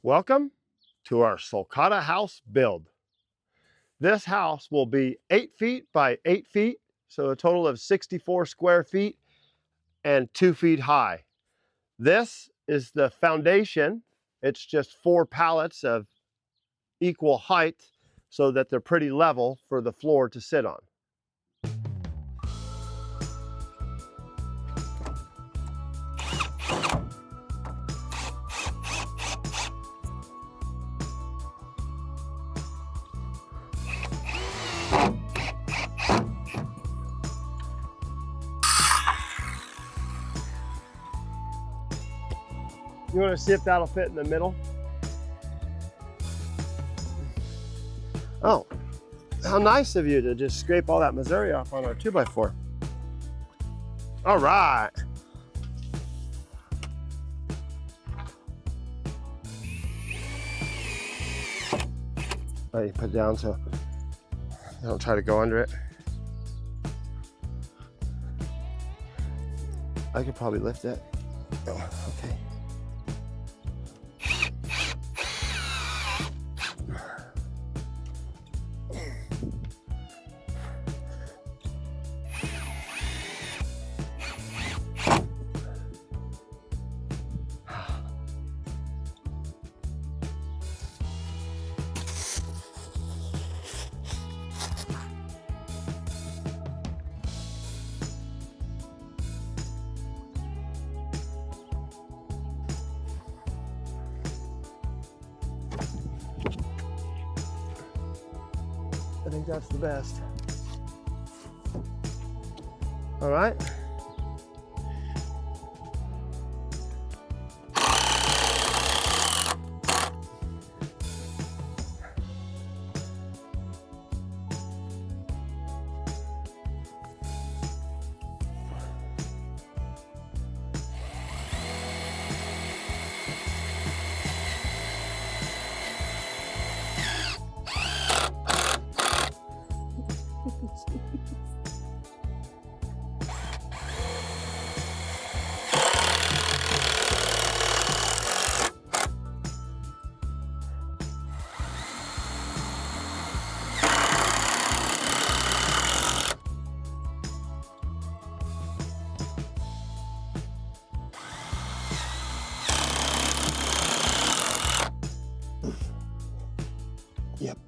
Welcome to our Sulcata house build. This house will be 8 feet by 8 feet, so a total of 64 square feet and 2 feet high. This is the foundation. It's just 4 pallets of equal height so that they're pretty level for the floor to sit on. You want to see if that'll fit in the middle? Oh, how nice of you to just scrape all that Missouri off on our 2x4. All right. You put it down so you don't try to go under it. I could probably lift it. Oh, okay. I think that's the best. All right. Yep.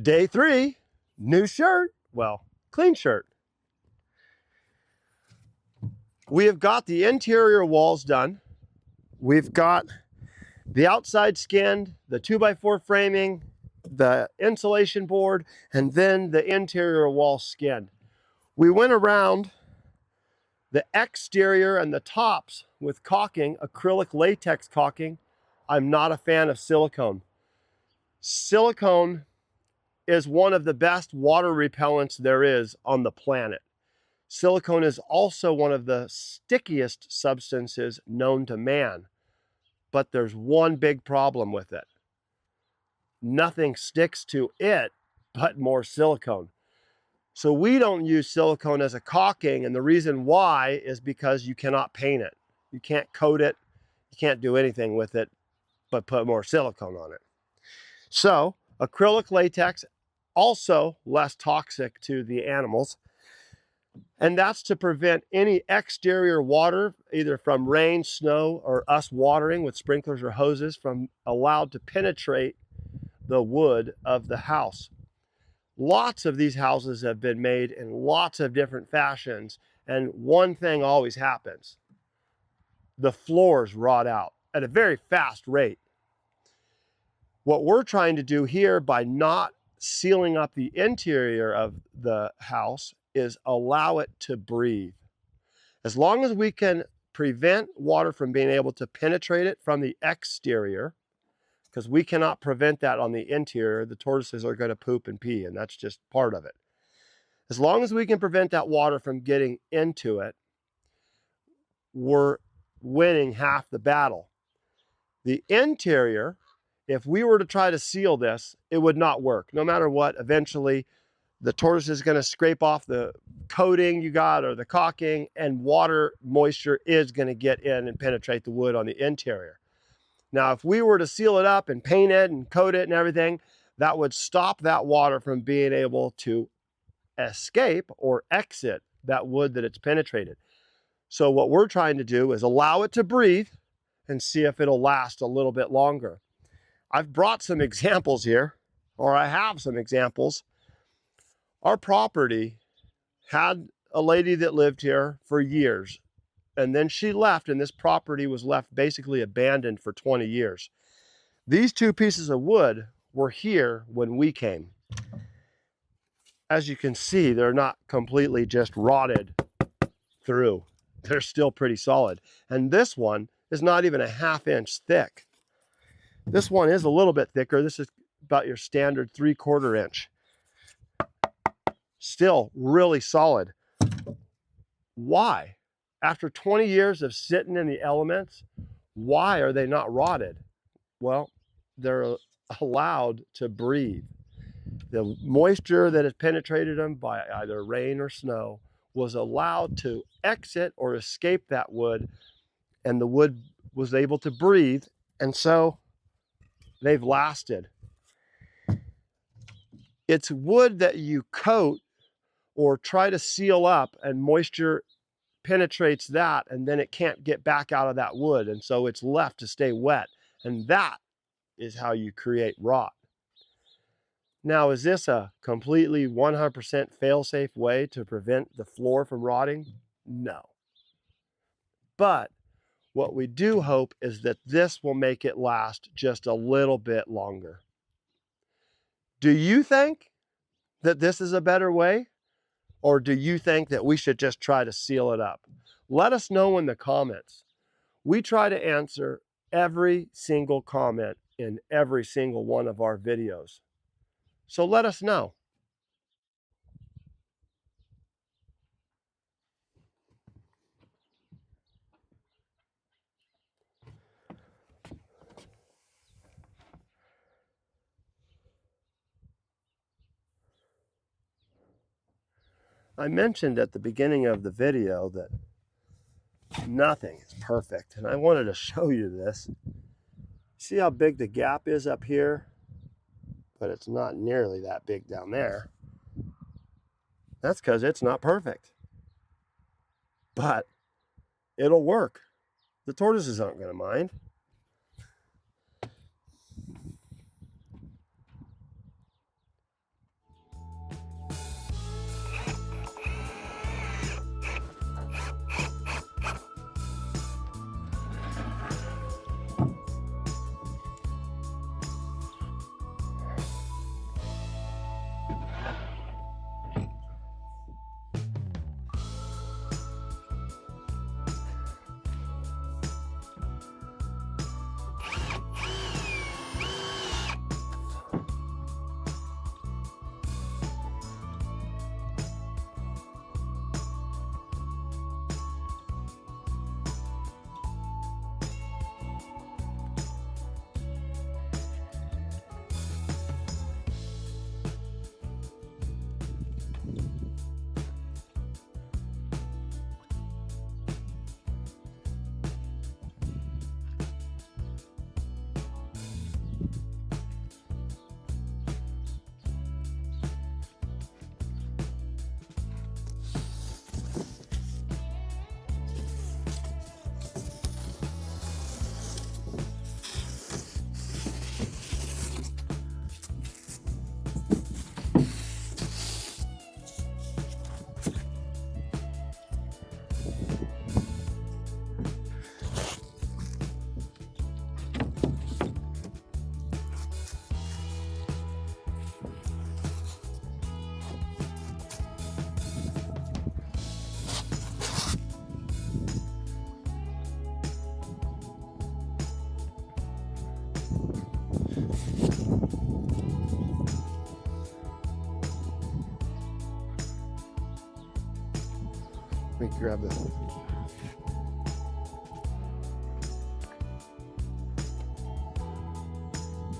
Day 3, new shirt. Well, clean shirt. We have got the interior walls done. We've got the outside skinned, the 2x4 framing, the insulation board, and then the interior wall skinned. We went around the exterior and the tops with caulking, acrylic latex caulking. I'm not a fan of silicone. Silicone is one of the best water repellents there is on the planet. Silicone is also one of the stickiest substances known to man, but there's one big problem with it. Nothing sticks to it but more silicone. So we don't use silicone as a caulking, and the reason why is because you cannot paint it. You can't coat it, you can't do anything with it but put more silicone on it. So acrylic latex, also less toxic to the animals, and that's to prevent any exterior water, either from rain, snow, or us watering with sprinklers or hoses, from allowed to penetrate the wood of the house. Lots of these houses have been made in lots of different fashions, and one thing always happens. The floors rot out at a very fast rate. What we're trying to do here by not sealing up the interior of the house is allow it to breathe. As long as we can prevent water from being able to penetrate it from the exterior, because we cannot prevent that on the interior, the tortoises are going to poop and pee, and that's just part of it. As long as we can prevent that water from getting into it, we're winning half the battle. The interior, if we were to try to seal this, it would not work. No matter what, eventually the tortoise is going to scrape off the coating you got or the caulking, and water moisture is going to get in and penetrate the wood on the interior. Now, if we were to seal it up and paint it and coat it and everything, that would stop that water from being able to escape or exit that wood that it's penetrated. So what we're trying to do is allow it to breathe and see if it'll last a little bit longer. I've brought some examples here, or I have some examples. Our property had a lady that lived here for years, and then she left, and this property was left basically abandoned for 20 years. These two pieces of wood were here when we came. As you can see, they're not completely just rotted through. They're still pretty solid. And this one is not even a ½ inch thick. This one is a little bit thicker. This is about your standard 3/4 inch. Still really solid. Why? After 20 years of sitting in the elements, why are they not rotted? Well, they're allowed to breathe. The moisture that has penetrated them by either rain or snow was allowed to exit or escape that wood, and the wood was able to breathe, and so they've lasted. It's wood that you coat or try to seal up, and moisture penetrates that, and then it can't get back out of that wood, and so it's left to stay wet, and that is how you create rot. Now, is this a completely 100% fail-safe way to prevent the floor from rotting? No. But what we do hope is that this will make it last just a little bit longer. Do you think that this is a better way? Or do you think that we should just try to seal it up? Let us know in the comments. We try to answer every single comment in every single one of our videos. So let us know. I mentioned at the beginning of the video that nothing is perfect, and I wanted to show you this. See how big the gap is up here? But it's not nearly that big down there. That's because it's not perfect. But it'll work. The tortoises aren't going to mind. Let me grab this.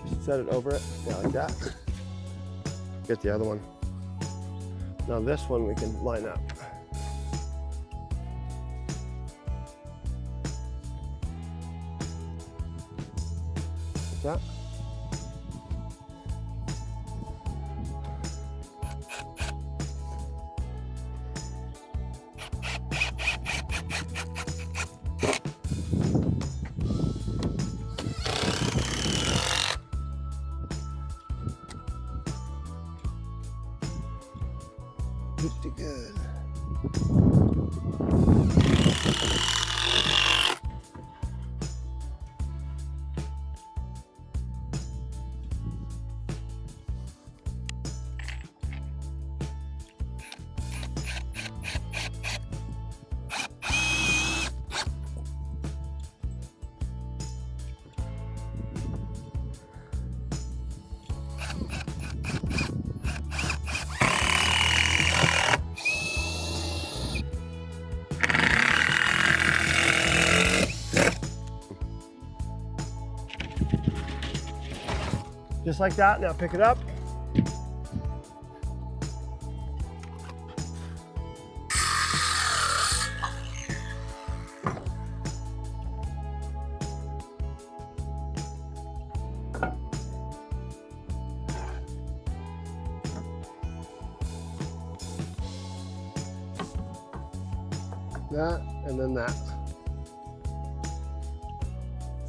Just set it over it, yeah, like that. Get the other one. Now this one we can line up. Like that. Pretty good. Just like that. Now pick it up. That and then that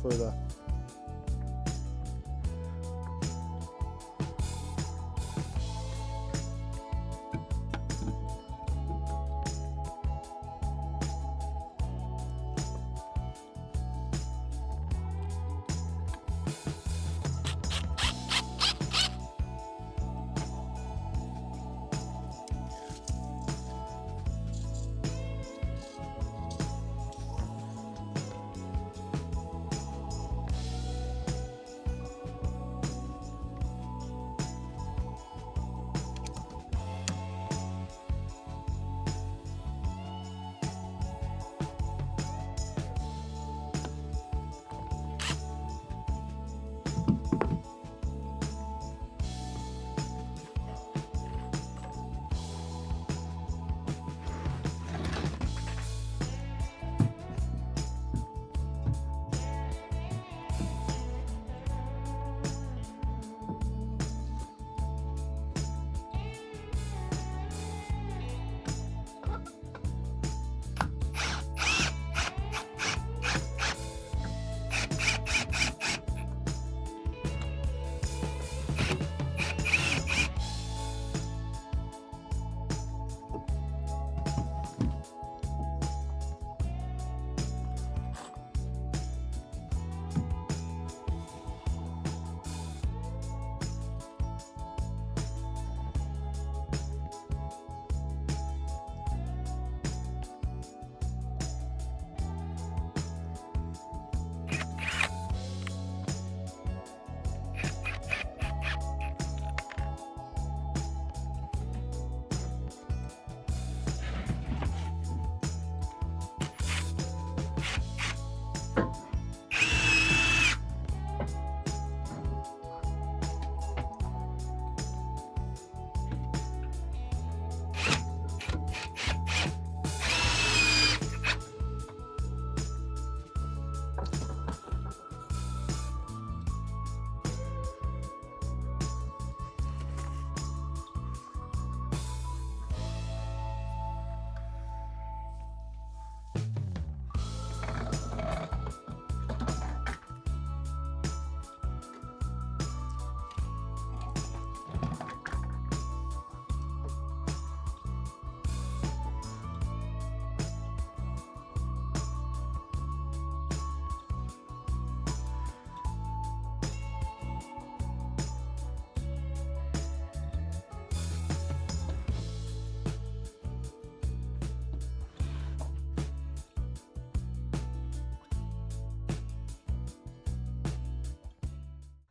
for the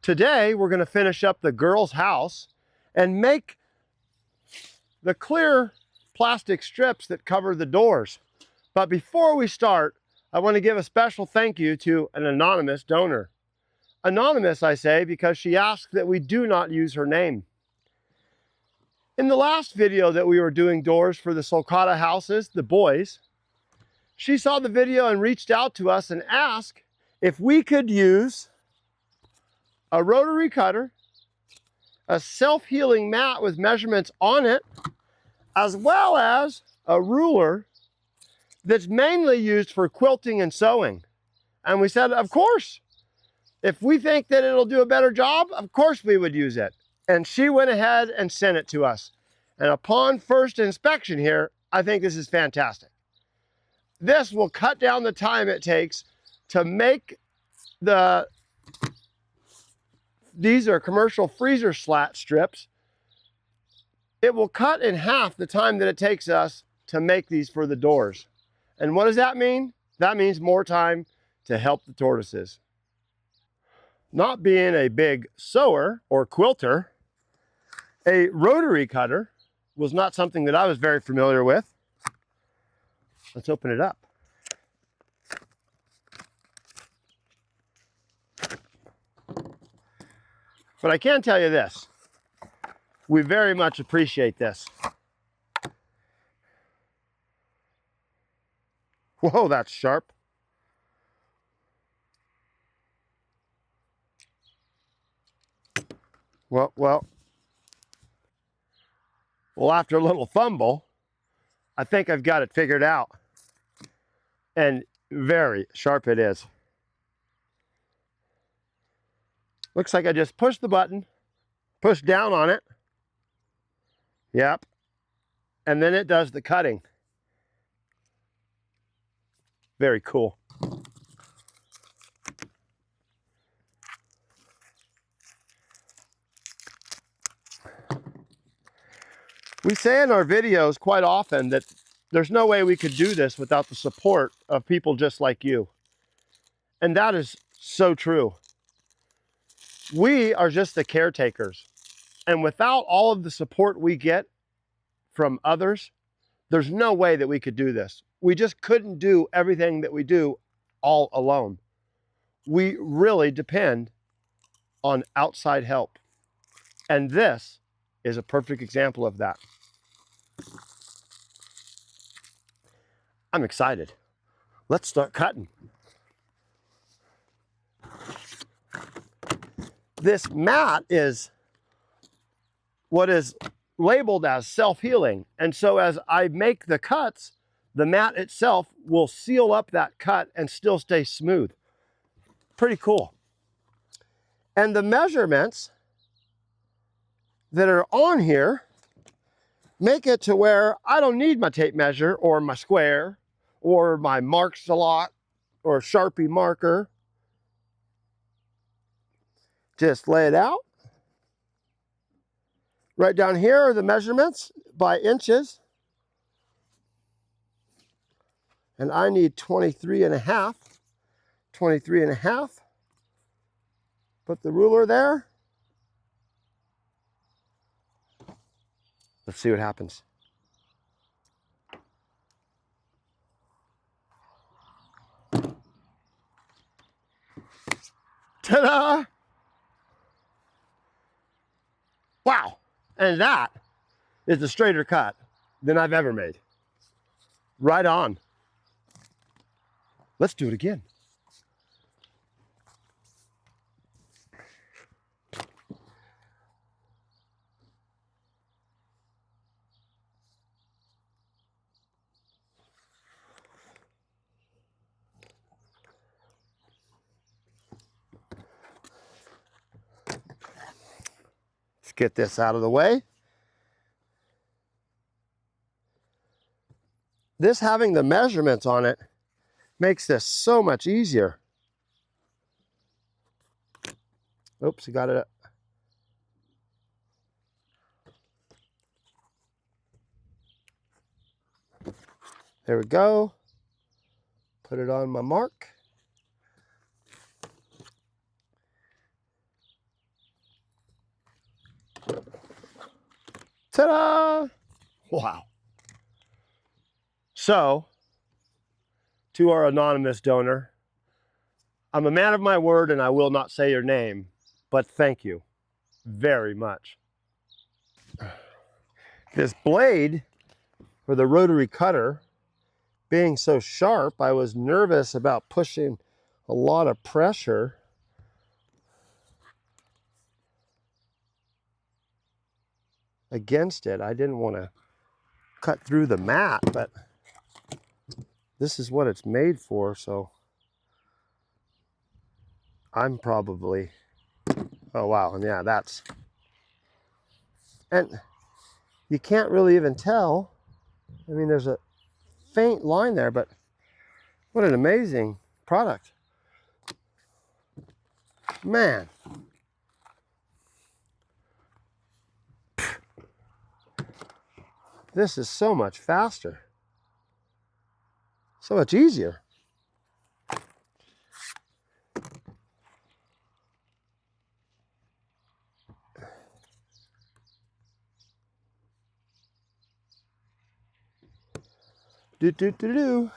Today, we're going to finish up the girl's house and make the clear plastic strips that cover the doors. But before we start, I want to give a special thank you to an anonymous donor. Anonymous, I say, because she asked that we do not use her name. In the last video that we were doing doors for the Sulcata houses, the boys, she saw the video and reached out to us and asked if we could use a rotary cutter, a self-healing mat with measurements on it, as well as a ruler that's mainly used for quilting and sewing. And we said, of course, if we think that it'll do a better job, of course we would use it. And she went ahead and sent it to us. And upon first inspection here, I think this is fantastic. This will cut down the time it takes to make these are commercial freezer slat strips. It will cut in half the time that it takes us to make these for the doors. And what does that mean? That means more time to help the tortoises. Not being a big sewer or quilter, a rotary cutter was not something that I was very familiar with. Let's open it up. But I can tell you this, we very much appreciate this. Whoa, that's sharp. Well, after a little fumble, I think I've got it figured out. And very sharp it is. Looks like I just push the button, push down on it. Yep. And then it does the cutting. Very cool. We say in our videos quite often that there's no way we could do this without the support of people just like you. And that is so true. We are just the caretakers. And without all of the support we get from others, there's no way that we could do this. We just couldn't do everything that we do all alone. We really depend on outside help. And this is a perfect example of that. I'm excited. Let's start cutting. This mat is what is labeled as self-healing. And so as I make the cuts, the mat itself will seal up that cut and still stay smooth. Pretty cool. And the measurements that are on here make it to where I don't need my tape measure or my square or my marks a lot or Sharpie marker. Just lay it out. Right down here are the measurements by inches. And I need 23 and a half. 23 and a half. Put the ruler there. Let's see what happens. Ta-da! Wow, and that is a straighter cut than I've ever made. Right on. Let's do it again. Let's get this out of the way. This having the measurements on it makes this so much easier. Oops, you got it. There we go. Put it on my mark. Ta-da! Wow. So, to our anonymous donor, I'm a man of my word and I will not say your name, but thank you very much. This blade for the rotary cutter being so sharp, I was nervous about pushing a lot of pressure. Against it. I didn't want to cut through the mat, but this is what it's made for, so I'm probably, oh wow, and yeah, that's, and you can't really even tell. I mean, there's a faint line there, but what an amazing product. Man. This is so much faster. So much easier. Do.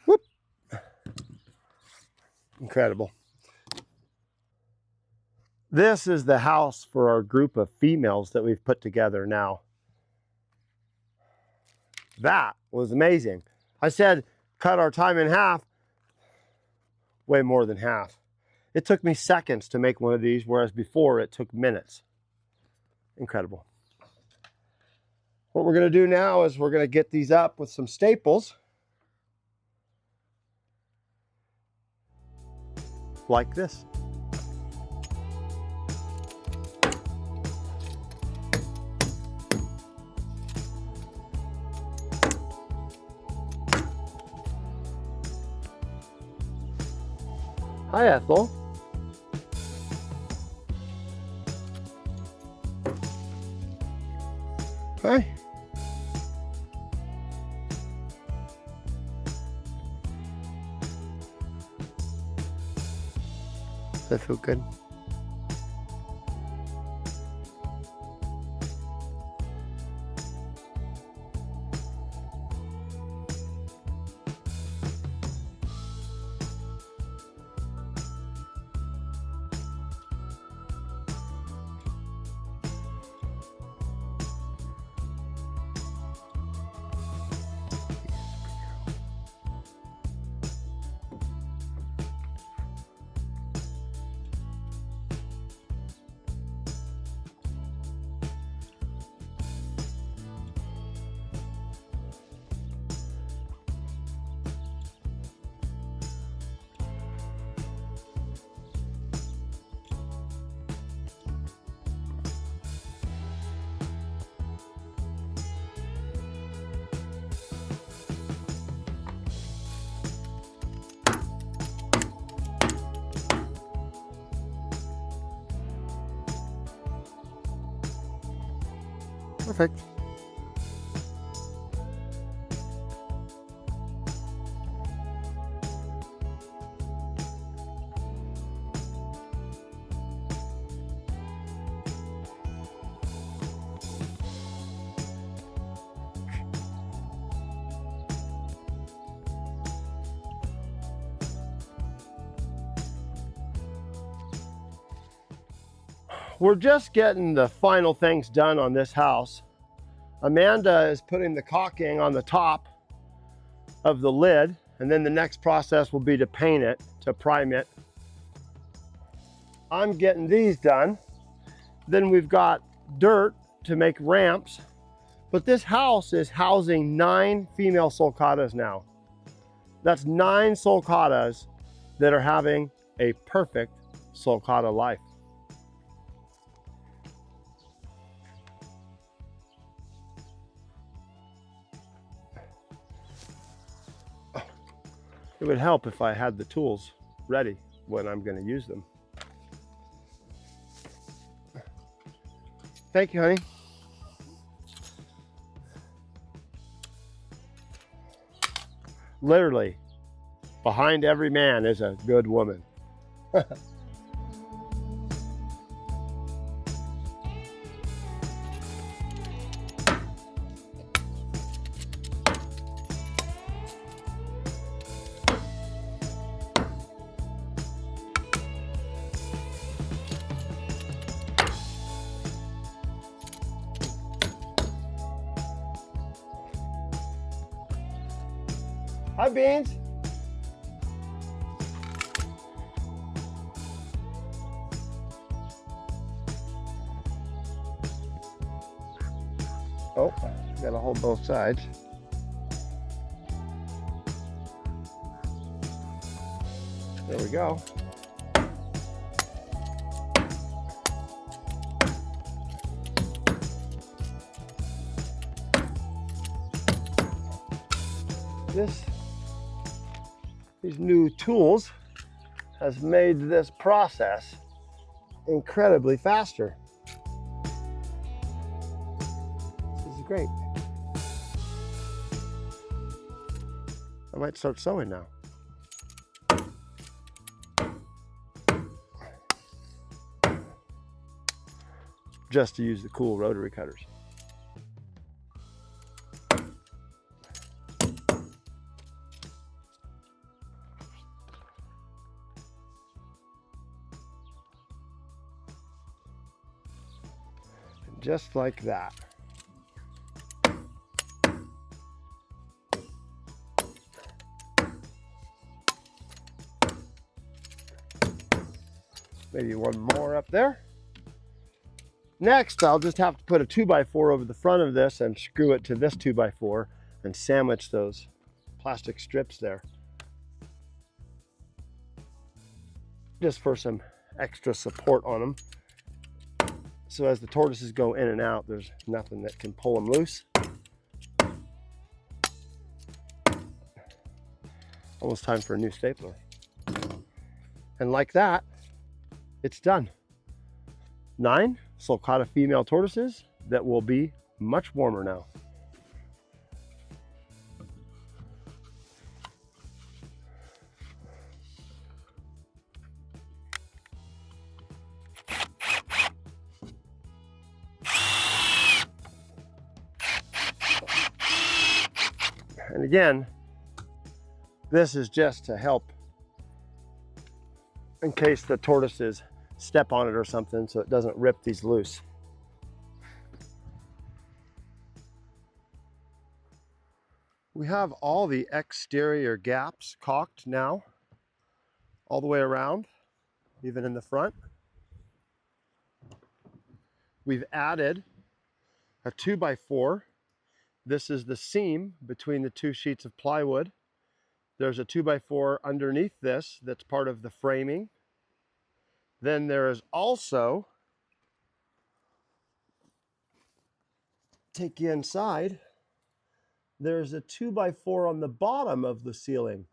Whoop. Incredible. This is the house for our group of females that we've put together now. That was amazing. I said, cut our time in half. Way more than half. It took me seconds to make one of these, whereas before it took minutes. Incredible. What we're going to do now is we're going to get these up with some staples. Like this. Hi, Ethel. Hi. Does that feel good? Perfect. We're just getting the final things done on this house. Amanda is putting the caulking on the top of the lid, and then the next process will be to paint it, to prime it. I'm getting these done. Then we've got dirt to make ramps, but this house is housing 9 female sulcatas now. That's 9 sulcatas that are having a perfect sulcata life. It would help if I had the tools ready when I'm going to use them. Thank you, honey. Literally, behind every man is a good woman. Hi, Beans. Oh, gotta hold both sides. There we go. These new tools has made this process incredibly faster. This is great. I might start sewing now. Just to use the cool rotary cutters. And just like that. Maybe one more up there. Next, I'll just have to put a 2x4 over the front of this and screw it to this 2x4 and sandwich those plastic strips there. Just for some extra support on them. So as the tortoises go in and out, there's nothing that can pull them loose. Almost time for a new stapler. And like that, it's done. 9 Sulcata female tortoises that will be much warmer now. And again, this is just to help in case the tortoises step on it or something so it doesn't rip these loose. We have all the exterior gaps caulked now, all the way around, even in the front. We've added a 2x4. This is the seam between the two sheets of plywood. There's a 2x4 underneath this that's part of the framing. Then there is also, take you inside, there's a 2x4 on the bottom of the ceiling.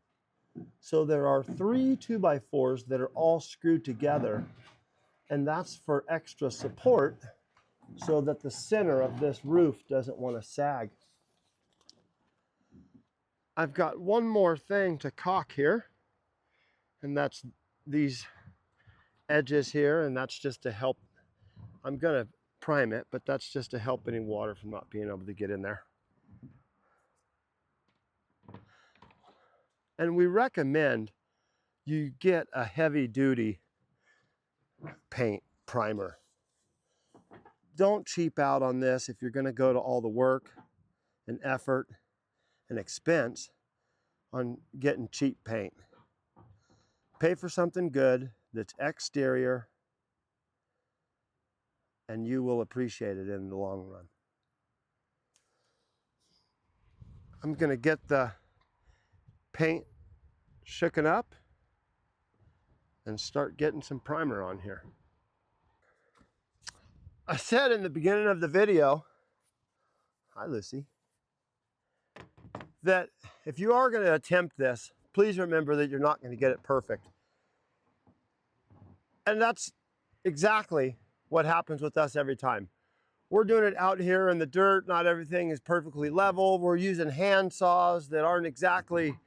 So there are 3 2x4s that are all screwed together, and that's for extra support so that the center of this roof doesn't want to sag. I've got one more thing to caulk here, and that's these edges here, and that's just to help. I'm gonna prime it, but that's just to help any water from not being able to get in there. And we recommend you get a heavy duty paint primer. Don't cheap out on this if you're gonna go to all the work and effort and expense on getting cheap paint. Pay for something good that's exterior, and you will appreciate it in the long run. I'm gonna get the paint shooken up and start getting some primer on here. I said in the beginning of the video, hi Lucy, that if you are going to attempt this, please remember that you're not going to get it perfect. And that's exactly what happens with us every time. We're doing it out here in the dirt. Not everything is perfectly level. We're using hand saws that aren't exactly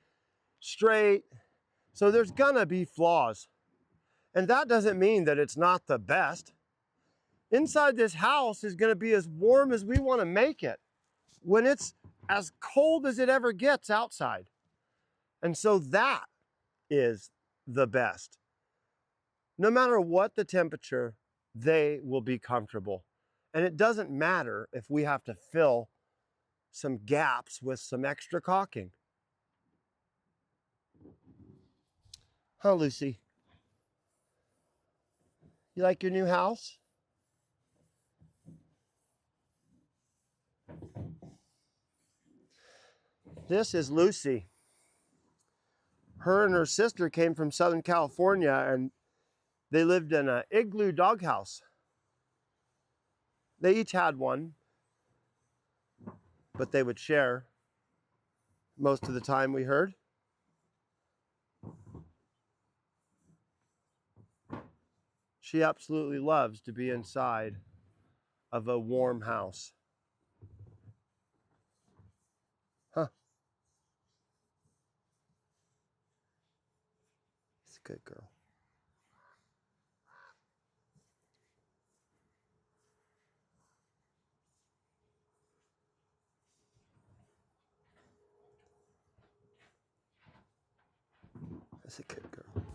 straight. So there's gonna be flaws. And that doesn't mean that it's not the best. Inside this house is gonna be as warm as we wanna make it when it's as cold as it ever gets outside. And so that is the best. No matter what the temperature, they will be comfortable. And it doesn't matter if we have to fill some gaps with some extra caulking. Huh, Lucy? You like your new house? This is Lucy. Her and her sister came from Southern California and they lived in an igloo doghouse. They each had one, but they would share most of the time, we heard. She absolutely loves to be inside of a warm house. Huh. She's a good girl. That's a good girl.